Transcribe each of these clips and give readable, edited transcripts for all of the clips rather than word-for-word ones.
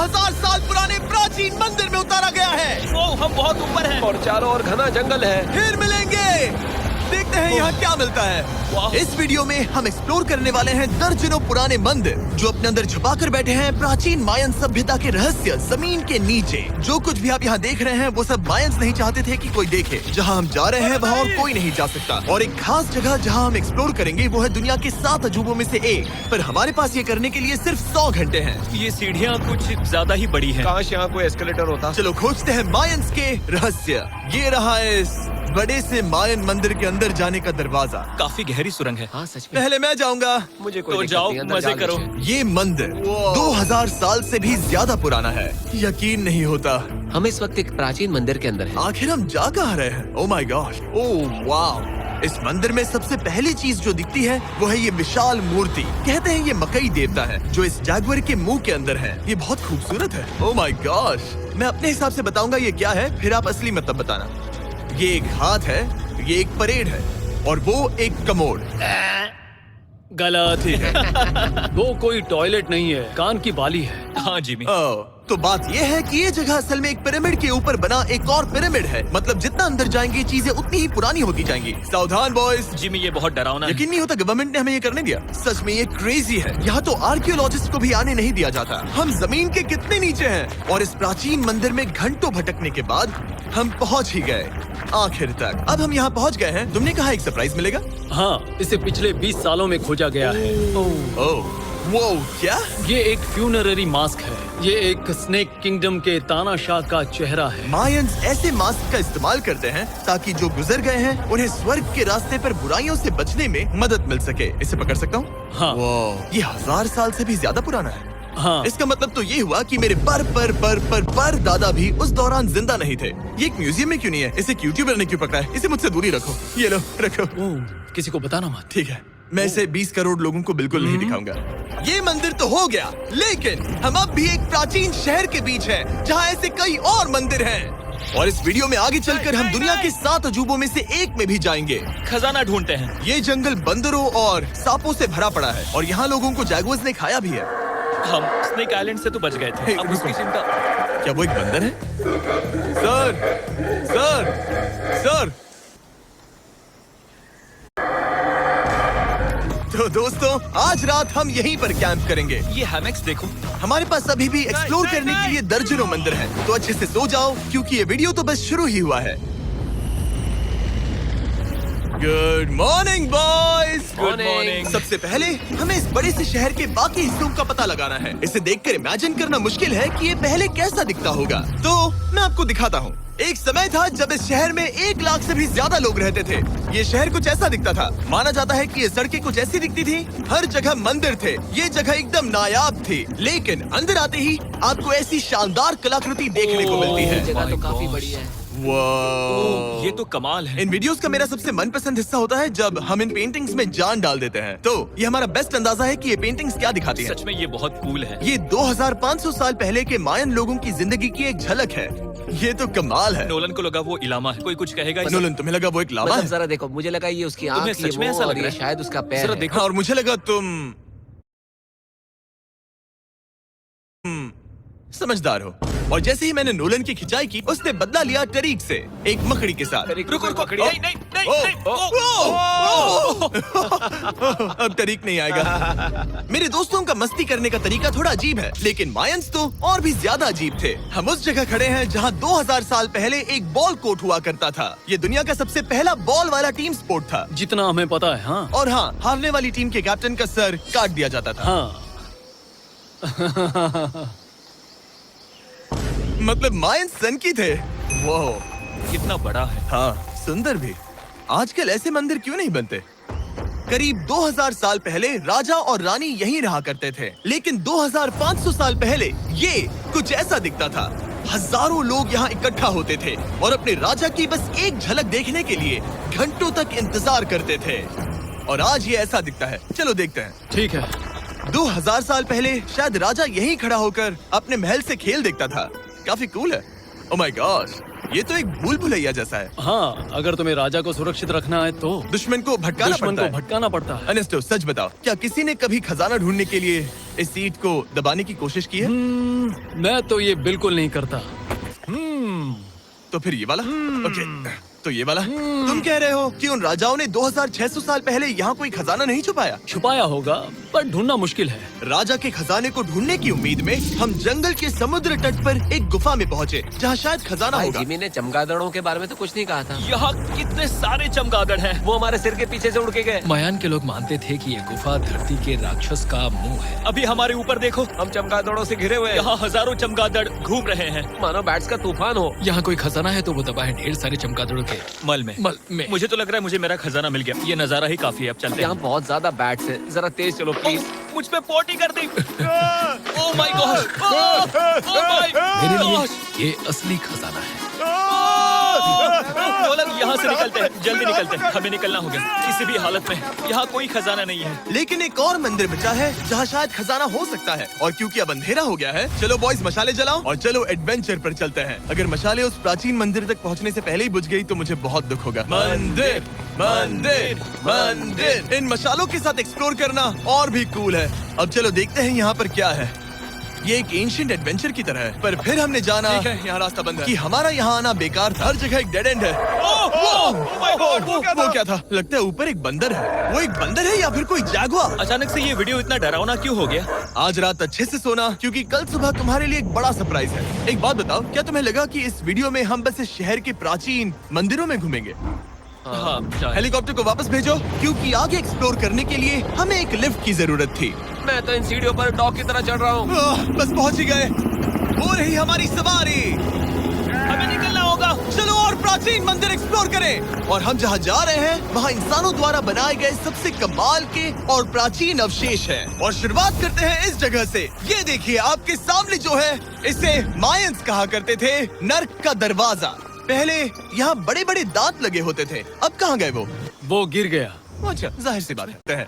2000 साल पुराने प्राचीन मंदिर में उतारा गया है। हम बहुत ऊपर हैं और चारों ओर घना जंगल है। फिर मिलेंगे, देखते हैं यहाँ क्या मिलता है। इस वीडियो में हम एक्सप्लोर करने वाले हैं दर्जनों पुराने मंदिर जो अपने अंदर छुपा कर बैठे हैं प्राचीन मायन सभ्यता के रहस्य जमीन के नीचे। जो कुछ भी आप यहाँ देख रहे हैं वो सब मायंस नहीं चाहते थे कि कोई देखे। जहाँ हम जा रहे हैं वहाँ और कोई नहीं जा सकता। और एक खास जगह जहाँ हम एक्सप्लोर करेंगे वो है दुनिया के 7 अजूबों में से एक। पर हमारे पास ये करने के लिए सिर्फ 100 घंटे हैं। ये सीढ़ियाँ कुछ ज्यादा ही बड़ी हैं। काश यहाँ कोई एस्केलेटर होता। चलो खोजते हैं मायंस के रहस्य। ये रहा इस बड़े से मायन मंदिर के अंदर जाने का दरवाजा। काफी गहरी सुरंग है। हाँ सच में। पहले मैं जाऊंगा। मुझे कोई तो दिक्कत जाओ, नहीं, अंदर मजे जाने करो। दीजिए। ये मंदिर 2000 साल से भी ज्यादा पुराना है। यकीन नहीं होता। हम इस वक्त एक प्राचीन मंदिर के अंदर हैं। आखिर हम जा कहाँ रहे हैं? ओह माय गॉड, ओह वाव। इस मंदिर में सबसे पहली चीज जो दिखती है वो है ये विशाल मूर्ति। कहते हैं ये मकई देवता है जो इस जैगुआर के मुंह के अंदर है। ये बहुत खूबसूरत है। ओह माय गॉड, मैं अपने हिसाब से बताऊंगा ये क्या है, फिर आप असली मतलब बताना। ये एक हाथ है, ये एक परेड है और वो एक कमोड। गलत ही है। वो कोई टॉयलेट नहीं है, कान की बाली है। हाँ जिमी, तो बात ये है कि ये जगह असल में एक पिरामिड के ऊपर बना एक और पिरामिड है। मतलब जितना अंदर जाएंगे चीजें उतनी ही पुरानी होती जाएंगी। सावधान बॉयज। जिमी ये बहुत डरावना है। यकीन नहीं होता गवर्नमेंट ने हमें ये करने दिया। सच में ये क्रेजी है। यहाँ तो आर्कियोलॉजिस्ट को भी आने नहीं दिया जाता। हम जमीन के कितने नीचे हैं और इस प्राचीन मंदिर में घंटों भटकने के बाद हम पहुँच ही गए आखिर तक। अब हम यहाँ पहुँच गए हैं। तुमने कहा एक सरप्राइज मिलेगा। हाँ, इसे पिछले 20 सालों में खोजा गया है। ओह वो क्या? ये एक फ्यूनररी मास्क है। ये एक स्नेक किंगडम के तानाशाह का चेहरा है। मायंस ऐसे मास्क का इस्तेमाल करते हैं ताकि जो गुजर गए हैं उन्हें स्वर्ग के रास्ते पर बुराइयों से बचने में मदद मिल सके। इसे पकड़ सकता हूँ? हाँ। ये 1000 साल से भी ज्यादा पुराना है। हाँ। इसका मतलब तो ये हुआ कि मेरे पर दादा भी उस दौरान जिंदा नहीं थे। ये एक म्यूजियम में क्यों नहीं है? इसे यूट्यूबर ने क्यों पकड़ा है? इसे मुझसे दूरी रखो। ये लो रखो। किसी को बताना मत। ठीक है, मैं इसे 20 करोड़ लोगों को बिल्कुल नहीं दिखाऊंगा। ये मंदिर तो हो गया, लेकिन हम अब भी एक प्राचीन शहर के बीच हैं, जहाँ ऐसे कई और मंदिर हैं। और इस वीडियो में आगे चलकर हम दुनिया के 7 अजूबों में से एक में भी जाएंगे। खजाना ढूंढते हैं। ये जंगल बंदरों और सांपों से भरा पड़ा है और यहाँ लोगों को जैगुआर्स ने खाया भी है। हम स्नेक आइलैंड से तो बच गए थे। अब उसकी चिंता। क्या वो एक बंदर है? Sir, sir, sir. तो दोस्तों आज रात हम यहीं पर कैंप करेंगे। ये हैमेक्स देखो। हमारे पास अभी भी एक्सप्लोर करने के लिए दर्जनों मंदिर हैं। तो अच्छे से सो जाओ क्योंकि ये वीडियो तो बस शुरू ही हुआ है। Good morning boys. Good morning. सबसे पहले हमें इस बड़े से शहर के बाकी हिस्सों का पता लगाना है। इसे देखकर इमेजिन करना मुश्किल है कि ये पहले कैसा दिखता होगा। तो मैं आपको दिखाता हूँ। एक समय था जब इस शहर में 1 लाख से भी ज्यादा लोग रहते थे। ये शहर कुछ ऐसा दिखता था। माना जाता है कि ये सड़कें कुछ ऐसी दिखती थी। हर जगह मंदिर थे। ये जगह एकदम नायाब थी। लेकिन अंदर आते ही आपको ऐसी शानदार कलाकृति देखने को मिलती है। जगह तो काफी बड़ी है। वाह, ये तो कमाल है। इन वीडियोस का मेरा सबसे मनपसंद हिस्सा होता है जब हम इन पेंटिंग्स में जान डाल देते हैं। तो ये हमारा बेस्ट अंदाजा है कि ये पेंटिंग्स क्या दिखाती हैं। सच में ये बहुत कूल है। ये 2500 साल पहले के मायन लोगों की जिंदगी की एक झलक है। ये तो कमाल है। नोलन को लगा वो इलामा है। कोई कुछ कहेगा? नोलन, तुम्हें लगा वो एक लामा मतलब है? जरा देखो, मुझे लगा ये उसकी तुम्हें आँख, ये सच में वो, ऐसा लग और रहा ये है? शायद उसका पैर जरा है। देखो। हाँ, और मुझे लगा तुम समझदार हो। और जैसे ही मैंने नोलन की खिंचाई की, उसने बदला लिया टरीक से, एक मकड़ी के साथ। रुको रुको। नहीं नहीं नहीं ओ, नहीं। ओ, अब तरीक नहीं आएगा। मेरे दोस्तों का मस्ती करने का तरीका थोड़ा अजीब है, लेकिन मायंस तो और भी ज्यादा अजीब थे। हम उस जगह खड़े हैं जहां 2000 साल पहले एक बॉल कोर्ट हुआ करता था। ये दुनिया का सबसे पहला बॉल वाला टीम स्पोर्ट था। जितना हमें पता है। हाँ। और हाँ, हारने वाली टीम के कैप्टन का सर काट दिया जाता था। हाँ। मतलब मायंस सन की थे। वो कितना बड़ा है। हाँ, सुंदर भी। आजकल ऐसे मंदिर क्यों नहीं बनते? करीब 2000 साल पहले राजा और रानी यहीं रहा करते थे, लेकिन 2500 साल पहले ये कुछ ऐसा दिखता था। हजारों लोग यहाँ इकट्ठा होते थे और अपने राजा की बस एक झलक देखने के लिए घंटों तक इंतजार करते थे। और आज ये ऐसा दिखता है। चलो देखते हैं। ठीक है। 2000 साल पहले शायद राजा यहीं खड़ा होकर अपने महल से खेल देखता था। काफी कूल है। ओह माय गॉड, ये तो एक भूल भुलैया जैसा है। हाँ, अगर तुम्हें राजा को सुरक्षित रखना है तो दुश्मन को भटकाना दुश्मन पड़ता को है। भटकाना पड़ता है। अनेस्टो, सच बताओ, क्या किसी ने कभी खजाना ढूंढने के लिए इस सीट को दबाने की कोशिश की है? मैं तो ये बिल्कुल नहीं करता। तो फिर ये वाला? ओके, तो ये वाला? तुम कह रहे हो कि उन राजाओं ने 2600 साल पहले यहाँ कोई खजाना नहीं छुपाया? छुपाया होगा, पर ढूंढना मुश्किल है। राजा के खजाने को ढूंढने की उम्मीद में हम जंगल के समुद्र तट पर एक गुफा में पहुँचे, जहाँ शायद खजाना भाई होगा। जिमी ने चमगादड़ों के बारे में तो कुछ नहीं कहा था। यहाँ कितने सारे चमगादड़ हैं। वो हमारे सिर के पीछे से उड़ के गए। मायान के लोग मानते थे कि ये गुफा धरती के राक्षस का मुंह है। अभी हमारे ऊपर देखो, हम चमगादड़ों से घिरे हुए हैं। यहाँ हजारों चमगादड़ घूम रहे हैं। मानो बैट्स का तूफान हो। यहाँ कोई खजाना है तो वो दबा है ढेर सारे चमगादड़ों के मल में। मुझे तो लग रहा है मुझे मेरा खजाना मिल गया। ये नजारा ही काफी है। अब चलते यहाँ हैं। बहुत ज्यादा बैट्स है, जरा तेज चलो प्लीज। मुझ पे पोटी कर दी। Oh my god, oh my मेरे लिए गॉड। ये असली खजाना है। नोलन, यहाँ से निकलते हैं, जल्दी निकलते हैं, हमें निकलना होगा किसी भी हालत में। यहाँ कोई खजाना नहीं है। लेकिन एक और मंदिर बचा है जहाँ शायद खजाना हो सकता है, और क्योंकि अब अंधेरा हो गया है, चलो बॉयज मशाले जलाओ और चलो एडवेंचर पर चलते हैं। अगर मशाले उस प्राचीन मंदिर तक पहुँचने से पहले ही बुझ गई तो मुझे बहुत दुख होगा। मंदिर, मंदिर, मंदिर। इन मशालों के साथ एक्सप्लोर करना और भी कूल है। अब चलो देखते हैं यहाँ पर क्या है। ये एक एंशिएंट एडवेंचर की तरह है, पर फिर हमने जाना ठीक है, यहाँ रास्ता बंद है। कि हमारा यहाँ आना बेकार था। हर जगह एक डेड एंड है। वो क्या था? लगता है ऊपर एक बंदर है। वो एक बंदर है या फिर कोई जैगुआर? अचानक से ये वीडियो इतना डरावना क्यों हो गया? आज रात अच्छे से सोना, क्योंकि कल सुबह तुम्हारे लिए एक बड़ा सरप्राइज है। एक बात बताओ, क्या तुम्हें लगा कि इस वीडियो में हम बस इस शहर के प्राचीन मंदिरों में घूमेंगे? हाँ, शायद। हेलीकॉप्टर को वापस भेजो, क्योंकि आगे एक्सप्लोर करने के लिए हमें एक लिफ्ट की जरूरत थी। मैं तो इन सीढ़ियों पर डॉग की तरह चढ़ रहा हूँ। बस पहुंच ही गए। हो रही हमारी सवारी। हमें निकलना होगा। चलो और प्राचीन मंदिर एक्सप्लोर करें। और हम जहाँ जा रहे हैं वहाँ इंसानों द्वारा बनाए गए सबसे कमाल के और प्राचीन अवशेष हैं। और शुरुआत करते हैं इस जगह से। ये देखिए आपके सामने जो है, इसे मायंस कहा करते थे, नर्क का दरवाजा। पहले यहाँ बड़े बड़े दांत लगे होते थे, अब कहाँ गए वो गिर गया। अच्छा, जाहिर सी बात है।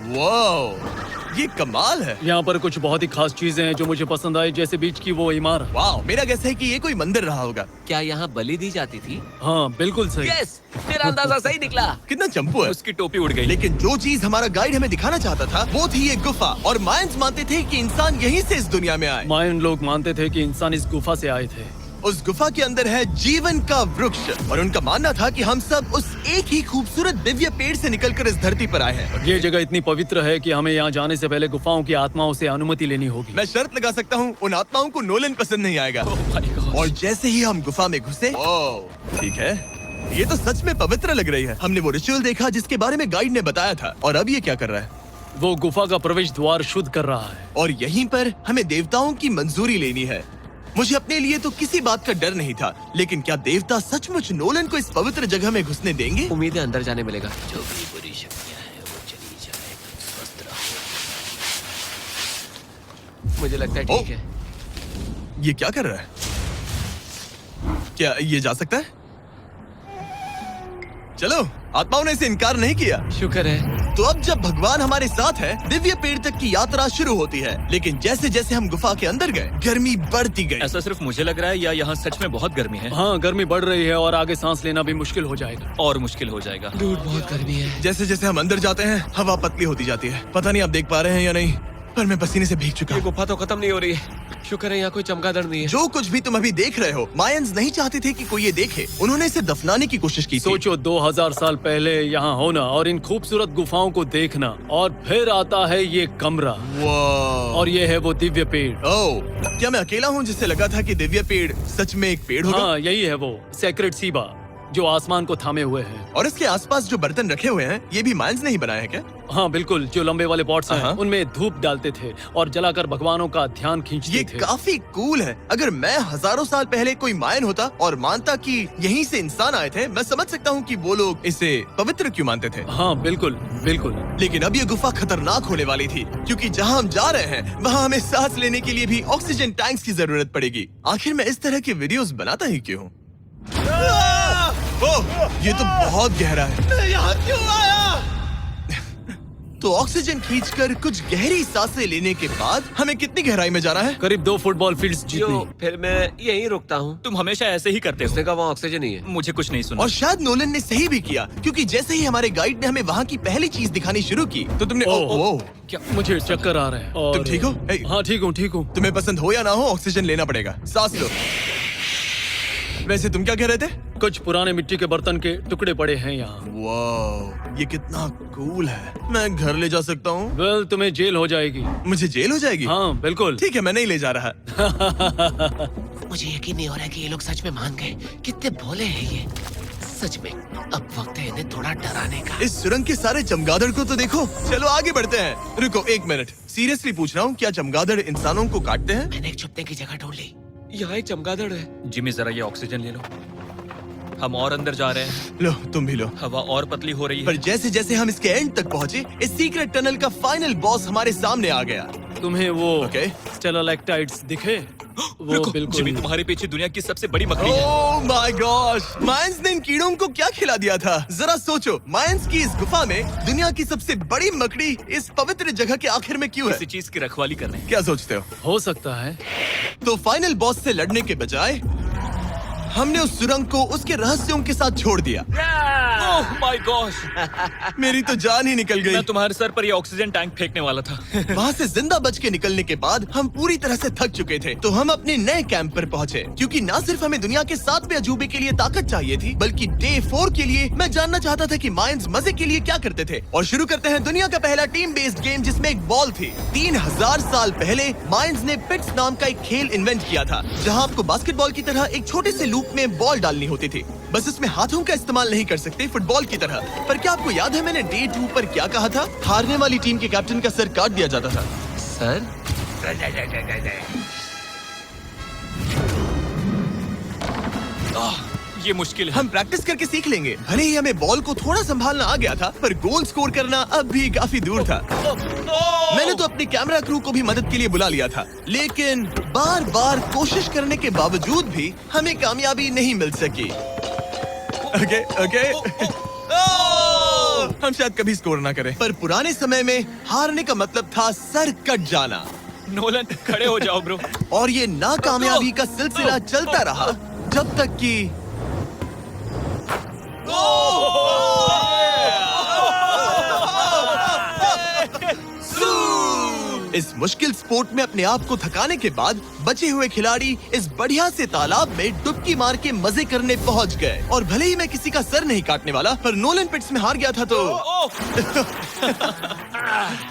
वाह, ये कमाल है। यहाँ पर कुछ बहुत ही खास चीजें हैं जो मुझे पसंद आई, जैसे बीच की वो इमारत। वाह, मेरा गैस है कि ये कोई मंदिर रहा होगा। क्या यहाँ बलि दी जाती थी? हाँ, बिल्कुल सही। यस, मेरा अंदाजा सही निकला। कितना चंपू है। उसकी टोपी उड़ गई। लेकिन जो चीज हमारा गाइड हमें दिखाना चाहता था वो थी ये गुफा। और मायंस मानते थे कि इंसान यहीं से इस दुनिया में आए। मायन लोग मानते थे कि इंसान इस गुफा से आए थे। उस गुफा के अंदर है जीवन का वृक्ष, और उनका मानना था कि हम सब उस एक ही खूबसूरत दिव्य पेड़ से निकलकर इस धरती पर आए हैं। ये जगह इतनी पवित्र है कि हमें यहाँ जाने से पहले गुफाओं की आत्माओं से अनुमति लेनी होगी। मैं शर्त लगा सकता हूँ उन आत्माओं को नोलन पसंद नहीं आएगा। और जैसे ही हम गुफा में घुसे, ठीक है, ये तो सच में पवित्र लग रही है। हमने वो रिचुअल देखा जिसके बारे में गाइड ने बताया था। और अब ये क्या कर रहा है? वो गुफा का प्रवेश द्वार शुद्ध कर रहा है। और यहीं पर हमें देवताओं की मंजूरी लेनी है। मुझे अपने लिए तो किसी बात का डर नहीं था, लेकिन क्या देवता सचमुच नोलन को इस पवित्र जगह में घुसने देंगे? उम्मीद है अंदर जाने मिलेगा। जो भी बुरी शक्तियाँ हैं वो चली जाए, स्वस्थ रहो। मुझे लगता है ठीक है। ये क्या कर रहा है? क्या ये जा सकता है? चलो, आत्माओं ने इसे इनकार नहीं किया। शुक्र है। तो अब जब भगवान हमारे साथ है, दिव्य पेड़ तक की यात्रा शुरू होती है। लेकिन जैसे जैसे हम गुफा के अंदर गए, गर्मी बढ़ती गई। ऐसा सिर्फ मुझे लग रहा है या यहाँ सच में बहुत गर्मी है? हाँ, गर्मी बढ़ रही है और आगे सांस लेना भी मुश्किल हो जाएगा। और मुश्किल हो जाएगा। दूर बहुत गर्मी है। जैसे जैसे हम अंदर जाते हैं, हवा पतली होती जाती है। पता नहीं आप देख पा रहे हैं या नहीं, पर मैं पसीने से भीग चुका ये हूँ। गुफा तो खत्म नहीं हो रही है। शुक्र है यहाँ कोई चमगादड़ नहीं है। जो कुछ भी तुम अभी देख रहे हो, मायंस नहीं चाहते थे कि कोई ये देखे। उन्होंने इसे दफनाने की कोशिश की थी। सोचो 2000 साल पहले यहाँ होना और इन खूबसूरत गुफाओं को देखना, और फिर आता है ये कमरा, वाह। और ये है वो दिव्य पेड़। ओह, क्या मैं अकेला हूँ जिससे लगा था कि दिव्य पेड़ सच में एक पेड़ होगा? हाँ, यही है वो सेक्रेड सीबा जो आसमान को थामे हुए है। और इसके आसपास जो बर्तन रखे हुए हैं, ये भी मायंस ने ही बनाए हैं क्या? हाँ बिल्कुल, जो लंबे वाले पॉट्स हैं, हाँ। उनमें धूप डालते थे और जलाकर भगवानों का ध्यान खींचते ये थे। काफी कूल है। अगर मैं हजारों साल पहले कोई मायन होता और मानता कि यहीं से इंसान आए थे, मैं समझ सकता हूँ कि वो लोग इसे पवित्र क्यों मानते थे। हाँ बिल्कुल बिल्कुल। लेकिन अब ये गुफा खतरनाक होने वाली थी, क्योंकि जहाँ हम जा रहे हैं वहाँ हमें सांस लेने के लिए भी ऑक्सीजन टैंक्स की जरूरत पड़ेगी। आखिर मैं इस तरह के वीडियोस बनाता ही क्यों हूँ? ओह, ये तो बहुत गहरा है। मैं यहाँ क्यों आया? तो ऑक्सीजन खींचकर कुछ गहरी सांसें लेने के बाद हमें कितनी गहराई में जाना है? करीब 2 फुटबॉल फील्ड्स जो जितनी। फिर मैं यहीं रुकता हूँ। तुम हमेशा ऐसे ही करते हो। उसने कहा वहाँ ऑक्सीजन ही है। मुझे कुछ नहीं सुना। और शायद नोलन ने सही भी किया, क्योंकि जैसे ही हमारे गाइड ने हमें वहाँ की पहली चीज दिखानी शुरू की तो तुमने ओह। क्या? मुझे चक्कर आ रहे हैं। और तुम ठीक हो? ए, हाँ ठीक हूँ। तुम्हें पसंद हो या ना हो, ऑक्सीजन लेना पड़ेगा। सांस लो। वैसे तुम क्या कह रहे थे? कुछ पुराने मिट्टी के बर्तन के टुकड़े पड़े हैं यहाँ। वाह, ये कितना कूल है। मैं घर ले जा सकता हूँ? वेल, तुम्हें जेल हो जाएगी। मुझे जेल हो जाएगी? हाँ बिल्कुल। ठीक है, मैं नहीं ले जा रहा। मुझे यकीन नहीं हो रहा है कि ये लोग सच में मान गए। कितने भोले हैं ये। सच में अब वक्त है इन्हें थोड़ा डराने का। इस सुरंग के सारे चमगादड़ को तो देखो। चलो आगे बढ़ते हैं। रुको 1 मिनट, सीरियसली पूछ रहा हूँ, क्या चमगादड़ इंसानों को काटते हैं? मैंने एक छुपने की जगह ढूंढ ली। यहाँ एक चमगादड़ है। जिमी जरा ये ऑक्सीजन ले लो। हम और अंदर जा रहे हैं। लो, तुम भी लो। हवा और पतली हो रही पर है। जैसे जैसे हम इसके एंड तक पहुँचे, इस सीक्रेट टनल का फाइनल बॉस हमारे सामने आ गया। तुम्हें वो ओके। स्टेलाक्टाइट्स दिखे? वो रुको, बिल्कुल। जिमी तुम्हारे पीछे दुनिया की सबसे बड़ी मकड़ी है। ओह माय गॉश, मायंस ने इन कीड़ों को क्या खिला दिया था? जरा सोचो, मायंस की इस गुफा में दुनिया की सबसे बड़ी मकड़ी इस पवित्र जगह के आखिर में क्यों है? किसी चीज की रखवाली कर रहे हैं। क्या सोचते हो? हो सकता है। तो फाइनल बॉस से लड़ने के बजाय हमने उस सुरंग को उसके रहस्यों के साथ छोड़ दिया। ओह माय गॉश, मेरी तो जान ही निकल गई। मैं तुम्हारे सर पर ये ऑक्सीजन टैंक फेंकने वाला था। वहाँ से जिंदा बच के निकलने के बाद हम पूरी तरह से थक चुके थे, तो हम अपने नए कैंप पर पहुँचे, क्योंकि न सिर्फ हमें दुनिया के 7वें अजूबे के लिए ताकत चाहिए थी, बल्कि डे 4 के लिए मैं जानना चाहता था कि मायंस मजे के लिए क्या करते थे। और शुरू करते हैं दुनिया का पहला टीम बेस्ड गेम, जिसमें एक बॉल थी। 3000 साल पहले मायंस ने पिट्स नाम का एक खेल इन्वेंट किया था, जहाँ आपको बास्केटबॉल की तरह एक छोटे से लूप में बॉल डालनी होती थी। बस इसमें हाथों का इस्तेमाल नहीं कर सकते, फुटबॉल की तरह। पर क्या आपको याद है मैंने डे 2 पर क्या कहा था? हारने वाली टीम के कैप्टन का सर काट दिया जाता था। सर? ये मुश्किल है। हम प्रैक्टिस करके सीख लेंगे। भले ही हमें बॉल को थोड़ा संभालना आ गया था, पर गोल स्कोर करना अब भी काफी दूर था। मैंने तो अपनी कैमरा क्रू को भी मदद के लिए बुला लिया था, लेकिन बार बार कोशिश करने के बावजूद भी हमें कामयाबी नहीं मिल सकी। ओके। हम शायद कभी स्कोर ना करें, पर पुराने समय में हारने का मतलब था सर कट जाना। नोलन खड़े हो जाओ ब्रो। और ये नाकामयाबी का सिलसिला चलता रहा जब तक कि इस मुश्किल स्पोर्ट में अपने आप को थकाने के बाद बचे हुए खिलाड़ी इस बढ़िया से तालाब में डुबकी मार के मजे करने पहुंच गए। और भले ही मैं किसी का सर नहीं काटने वाला, पर नोलन पिट्स में हार गया था तो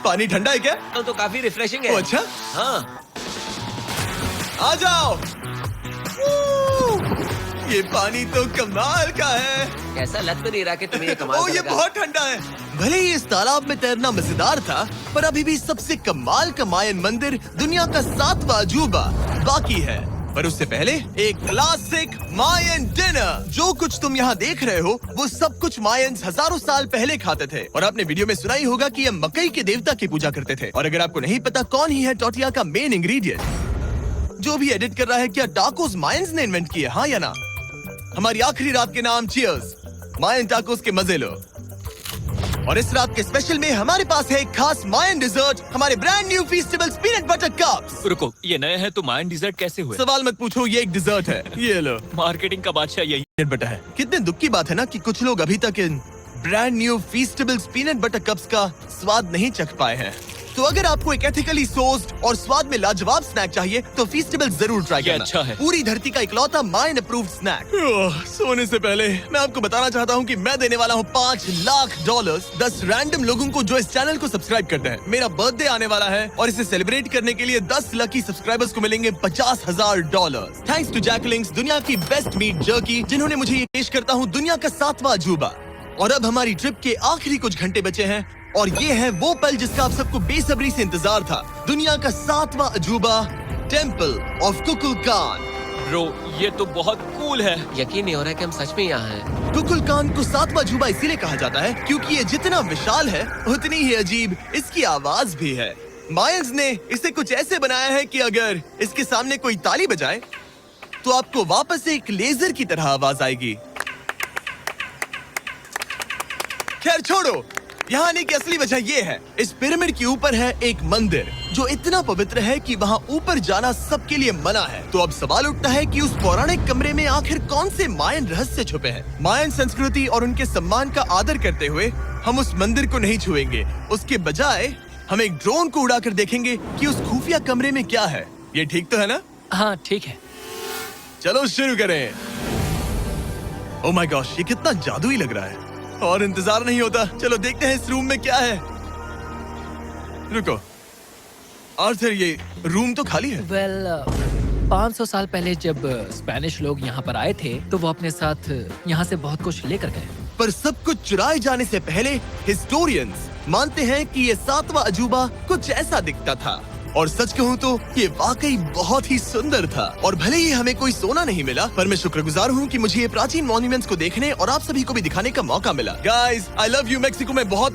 पानी ठंडा है क्या? तो काफी रिफ्रेशिंग ओ, है। अच्छा, हाँ। आ जाओ। ये पानी तो कमाल का है। ऐसा लग तो नहीं रहा कि तुम्हें ये कमाल ओ, ये करेगा। बहुत ठंडा है। भले ही इस तालाब में तैरना मजेदार था, पर अभी भी सबसे कमाल का मायन मंदिर दुनिया का 7वां अजूबा बाकी है। पर उससे पहले एक क्लासिक मायन डिनर। जो कुछ तुम यहाँ देख रहे हो, वो सब कुछ मायंस हजारों साल पहले खाते थे। और आपने वीडियो में सुना ही होगा कि ये मकई के देवता की पूजा करते थे। और अगर आपको नहीं पता कौन ही है टोटिया का मेन इंग्रेडिएंट, जो भी एडिट कर रहा है, क्या टाकोस मायंस ने इन्वेंट किए? हाँ या ना? हमारी आखिरी रात के नाम चीयर्स, मायन टाकोस के मजे लो। और इस रात के स्पेशल में हमारे पास है एक खास मायन डिजर्ट, हमारे brand new Feastables peanut butter cups. रुको, ये नए हैं तो मायन डिजर्ट कैसे हुए? सवाल मत पूछो, ये एक डिजर्ट है। ये लो, मार्केटिंग का बादशाह यही। पीनट बटर है। कितने दुख की बात है ना कि कुछ लोग अभी तक इन brand new Feastables peanut butter cups का स्वाद नहीं चख पाए हैं। तो अगर आपको एक एथिकली सोर्स्ड और स्वाद में लाजवाब स्नैक चाहिए, तो फीस्टेबल्स जरूर ट्राई ये करना। अच्छा है। पूरी धरती का इकलौता मायन अप्रूव्ड स्नैक। सोने से पहले मैं आपको बताना चाहता हूँ कि मैं देने वाला हूँ $5 लाख 10 रैंडम लोगों को जो इस चैनल को सब्सक्राइब करते हैं। मेरा बर्थडे आने वाला है और इसे सेलिब्रेट करने के लिए 10 लकी सब्सक्राइबर्स को मिलेंगे $50,000। थैंक्स टू जैकलिंग्स, दुनिया की बेस्ट मीट जर्की, जिन्होंने मुझे ये पेश करता हूँ दुनिया का 7वां अजूबा। और अब हमारी ट्रिप के आखिरी कुछ घंटे बचे हैं, और ये है वो पल जिसका आप सबको बेसब्री से इंतजार था। दुनिया का 7वां अजूबा, टेम्पल ऑफ कुकुलकान। ब्रो, ये तो बहुत कूल है। यकीन नहीं हो रहा है कि हम सच में यहाँ हैं। कुकुलकान को 7वां अजूबा इसीलिए कहा जाता है क्योंकि ये जितना विशाल है, उतनी ही अजीब इसकी आवाज भी है। मायंस ने इसे कुछ ऐसे बनाया है कि अगर इसके सामने कोई ताली बजाए, तो आपको वापस एक लेजर की तरह आवाज आएगी। खैर छोड़ो, यहाँ आने की असली वजह ये है, इस पिरामिड के ऊपर है एक मंदिर जो इतना पवित्र है कि वहाँ ऊपर जाना सबके लिए मना है। तो अब सवाल उठता है कि उस पौराणिक कमरे में आखिर कौन से मायन रहस्य छुपे हैं। मायन संस्कृति और उनके सम्मान का आदर करते हुए हम उस मंदिर को नहीं छुएंगे, उसके बजाय हम एक ड्रोन को उड़ाकर देखेंगे कि उस खुफिया कमरे में क्या है। ये ठीक तो है ना? हाँ ठीक है। चलो शुरू करें। ओह माय गॉश, ये कितना जादुई लग रहा है और इंतजार नहीं होता। चलो देखते हैं इस रूम में क्या है। रुको आर्थर, ये रूम तो खाली है। वेल 500 साल पहले जब स्पेनिश लोग यहाँ पर आए थे तो वो अपने साथ यहाँ से बहुत कुछ लेकर गए। पर सब कुछ चुराए जाने से पहले हिस्टोरियंस मानते हैं कि ये 7वां अजूबा कुछ ऐसा दिखता था। और सच कहूँ तो ये वाकई बहुत ही सुंदर था। और भले ही हमें कोई सोना नहीं मिला, पर मैं शुक्रगुजार हूँ कि मुझे ये प्राचीन मॉन्यूमेंट्स को देखने और आप सभी को भी दिखाने का मौका मिला। Guys, I love you. Mexico में बहुत